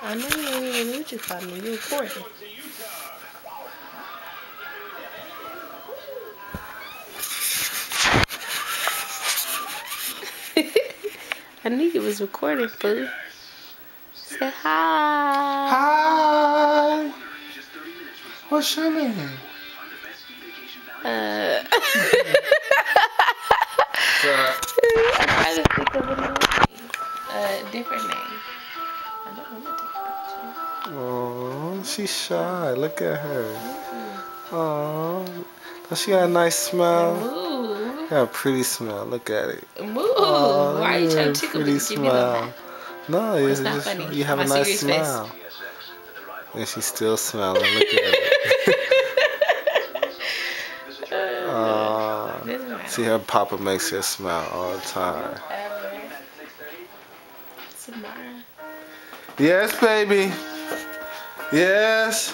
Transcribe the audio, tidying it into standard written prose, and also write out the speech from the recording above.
I know you ain't even with your family. You recording. I knew you was recording, fool. Say hi. Hi. What's your name? I try to think of a name. Different name. I don't want to take a picture. Oh, she's shy. Look at her. Oh, does she got a nice smile? Move. Got a pretty smile. Look at it. Move. Oh, Why are you trying to tickle me? pretty Give me the smile. back. No, It's not funny. you have My a nice serious smile. face. And she's still smiling. Look at it. See, her papa makes her smile all the time. Samara. Yes, baby. Yes.